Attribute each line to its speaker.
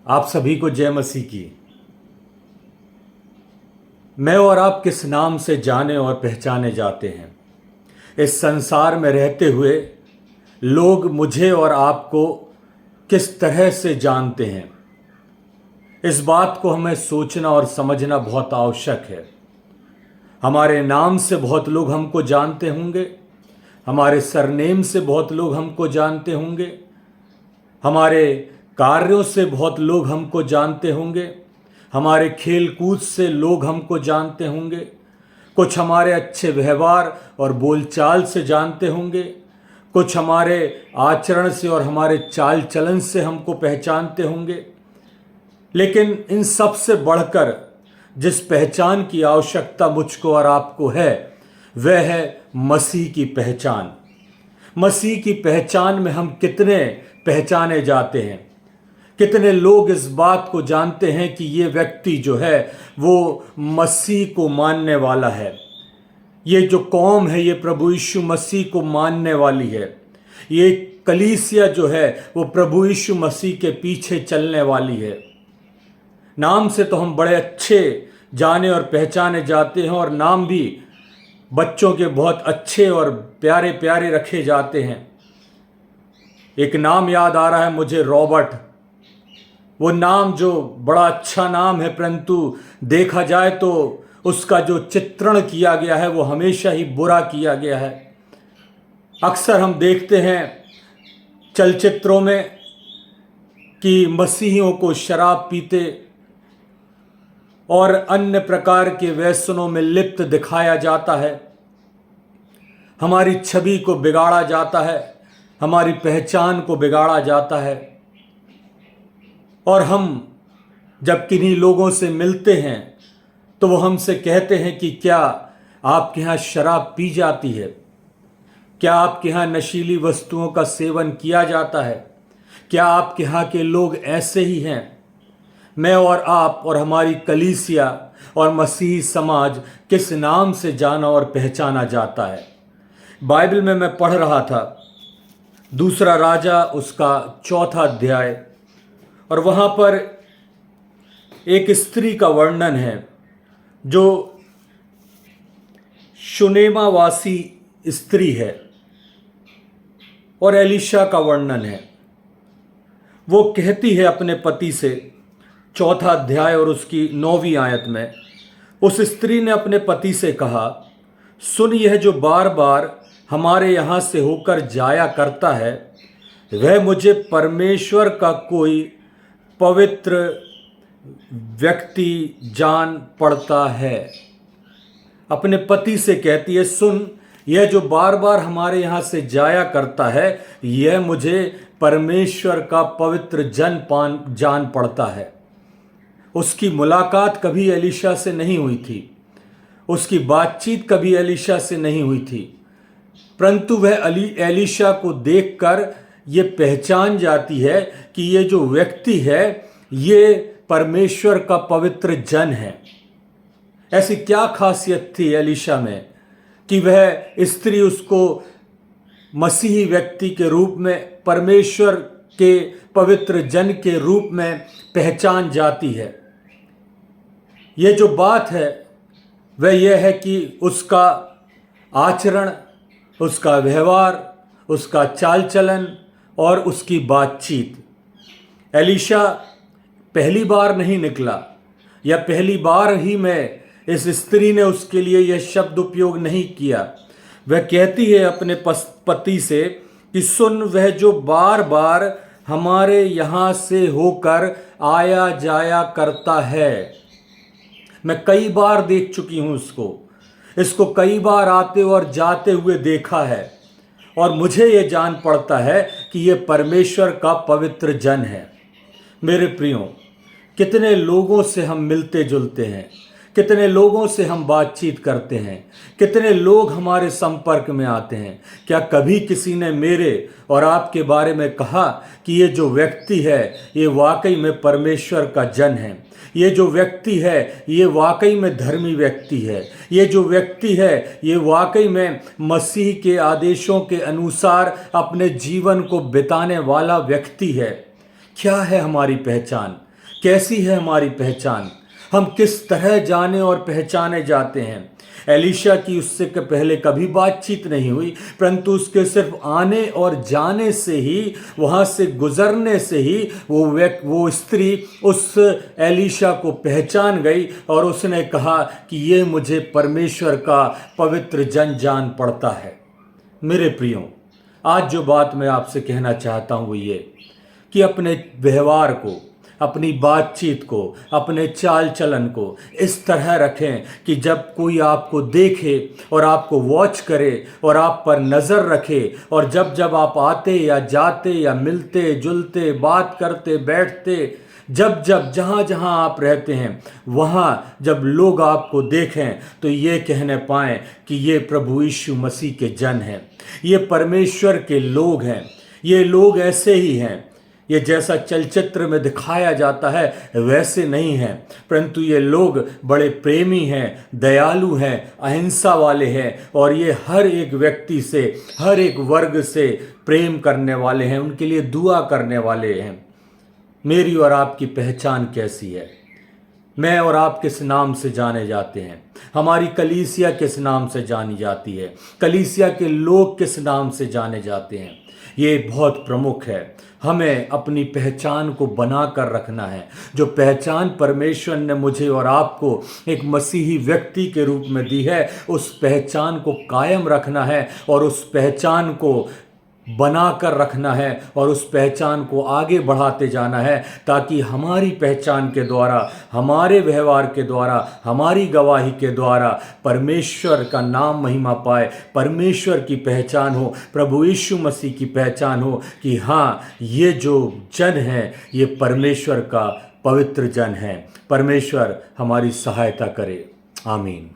Speaker 1: आप सभी को जय मसीह की। मैं और आप किस नाम से जाने और पहचाने जाते हैं? इस संसार में रहते हुए लोग मुझे और आपको किस तरह से जानते हैं? इस बात को हमें सोचना और समझना बहुत आवश्यक है। हमारे नाम से बहुत लोग हमको जानते होंगे, हमारे सरनेम से बहुत लोग हमको जानते होंगे, हमारे कार्यों से बहुत लोग हमको जानते होंगे, हमारे खेल कूद से लोग हमको जानते होंगे, कुछ हमारे अच्छे व्यवहार और बोलचाल से जानते होंगे, कुछ हमारे आचरण से और हमारे चाल चलन से हमको पहचानते होंगे। लेकिन इन सब से बढ़कर जिस पहचान की आवश्यकता मुझको और आपको है, वह है मसीह की पहचान। मसीह की पहचान में हम कितने पहचाने जाते हैं? कितने लोग इस बात को जानते हैं कि ये व्यक्ति जो है वो मसीह को मानने वाला है, ये जो कौम है ये प्रभु यीशु मसीह को मानने वाली है, ये कलीसिया जो है वो प्रभु यीशु मसीह के पीछे चलने वाली है। नाम से तो हम बड़े अच्छे जाने और पहचाने जाते हैं और नाम भी बच्चों के बहुत अच्छे और प्यारे प्यारे रखे जाते हैं। एक नाम याद आ रहा है मुझे, रॉबर्ट। वो नाम जो बड़ा अच्छा नाम है, परंतु देखा जाए तो उसका जो चित्रण किया गया है वो हमेशा ही बुरा किया गया है। अक्सर हम देखते हैं चलचित्रों में कि मसीहियों को शराब पीते और अन्य प्रकार के व्यसनों में लिप्त दिखाया जाता है। हमारी छवि को बिगाड़ा जाता है, हमारी पहचान को बिगाड़ा जाता है। और हम जब किन्हीं लोगों से मिलते हैं तो वो हमसे कहते हैं कि क्या आपके यहाँ शराब पी जाती है? क्या आपके यहाँ नशीली वस्तुओं का सेवन किया जाता है? क्या आपके यहाँ के लोग ऐसे ही हैं? मैं और आप और हमारी कलीसिया और मसीही समाज किस नाम से जाना और पहचाना जाता है? बाइबल में मैं पढ़ रहा था दूसरा राजा उसका 4 अध्याय, और वहाँ पर एक स्त्री का वर्णन है जो शुनेमावासी स्त्री है, और एलीशा का वर्णन है। वो कहती है अपने पति से, 4 अध्याय और उसकी 9वीं आयत में, उस स्त्री ने अपने पति से कहा, सुन, यह जो बार बार हमारे यहाँ से होकर जाया करता है वह मुझे परमेश्वर का कोई पवित्र व्यक्ति जान पड़ता है। अपने पति से कहती है, सुन, यह जो बार बार हमारे यहाँ से जाया करता है यह मुझे परमेश्वर का पवित्र जान पड़ता है। उसकी मुलाकात कभी एलीशा से नहीं हुई थी, उसकी बातचीत कभी एलीशा से नहीं हुई थी, परंतु वह एलीशा को देखकर ये पहचान जाती है कि ये जो व्यक्ति है ये परमेश्वर का पवित्र जन है। ऐसी क्या खासियत थी एलीशा में कि वह स्त्री उसको मसीही व्यक्ति के रूप में, परमेश्वर के पवित्र जन के रूप में पहचान जाती है। ये जो बात है वह यह है कि उसका आचरण, उसका व्यवहार, उसका चाल चलन और उसकी बातचीत। एलीशा पहली बार नहीं निकला, या पहली बार ही में इस स्त्री ने उसके लिए यह शब्द उपयोग नहीं किया। वह कहती है अपने पति से कि सुन, वह जो बार बार हमारे यहाँ से होकर आया जाया करता है। मैं कई बार देख चुकी हूँ इसको कई बार आते और जाते हुए देखा है, और मुझे ये जान पड़ता है कि ये परमेश्वर का पवित्र जन है। मेरे प्रियो, कितने लोगों से हम मिलते जुलते हैं, कितने लोगों से हम बातचीत करते हैं, कितने लोग हमारे संपर्क में आते हैं। क्या कभी किसी ने मेरे और आपके बारे में कहा कि ये जो व्यक्ति है ये वाकई में परमेश्वर का जन है, ये जो व्यक्ति है ये वाकई में धर्मी व्यक्ति है, ये जो व्यक्ति है ये वाकई में मसीह के आदेशों के अनुसार अपने जीवन को बिताने वाला व्यक्ति है? क्या है हमारी पहचान? कैसी है हमारी पहचान, हम किस तरह जाने और पहचाने जाते हैं। एलीशा की उससे पहले कभी बातचीत नहीं हुई, परंतु उसके सिर्फ आने और जाने से ही, वहाँ से गुजरने से ही वो स्त्री उस एलीशा को पहचान गई और उसने कहा कि ये मुझे परमेश्वर का पवित्र जन जान पड़ता है। मेरे प्रियो, आज जो बात मैं आपसे कहना चाहता हूँ वो ये कि अपने व्यवहार को, अपनी बातचीत को, अपने चाल चलन को इस तरह रखें कि जब कोई आपको देखे और आपको वॉच करे और आप पर नज़र रखे, और जब जब आप आते या जाते या मिलते जुलते, बात करते, बैठते, जब जब जहाँ जहाँ आप रहते हैं, वहाँ जब लोग आपको देखें तो ये कहने पाएँ कि ये प्रभु यीशु मसीह के जन हैं, ये परमेश्वर के लोग हैं, ये लोग ऐसे ही हैं। ये जैसा चलचित्र में दिखाया जाता है वैसे नहीं हैं, परंतु ये लोग बड़े प्रेमी हैं, दयालु हैं, अहिंसा वाले हैं, और ये हर एक व्यक्ति से, हर एक वर्ग से प्रेम करने वाले हैं, उनके लिए दुआ करने वाले हैं। मेरी और आपकी पहचान कैसी है? मैं और आप किस नाम से जाने जाते हैं? हमारी कलीसिया किस नाम से जानी जाती है? कलीसिया के लोग किस नाम से जाने जाते हैं? ये बहुत प्रमुख है। हमें अपनी पहचान को बना कर रखना है। जो पहचान परमेश्वर ने मुझे और आपको एक मसीही व्यक्ति के रूप में दी है, उस पहचान को कायम रखना है और उस पहचान को बना कर रखना है और उस पहचान को आगे बढ़ाते जाना है, ताकि हमारी पहचान के द्वारा, हमारे व्यवहार के द्वारा, हमारी गवाही के द्वारा परमेश्वर का नाम महिमा पाए, परमेश्वर की पहचान हो, प्रभु यीशु मसीह की पहचान हो कि हाँ, ये जो जन है ये परमेश्वर का पवित्र जन है। परमेश्वर हमारी सहायता करे। आमीन।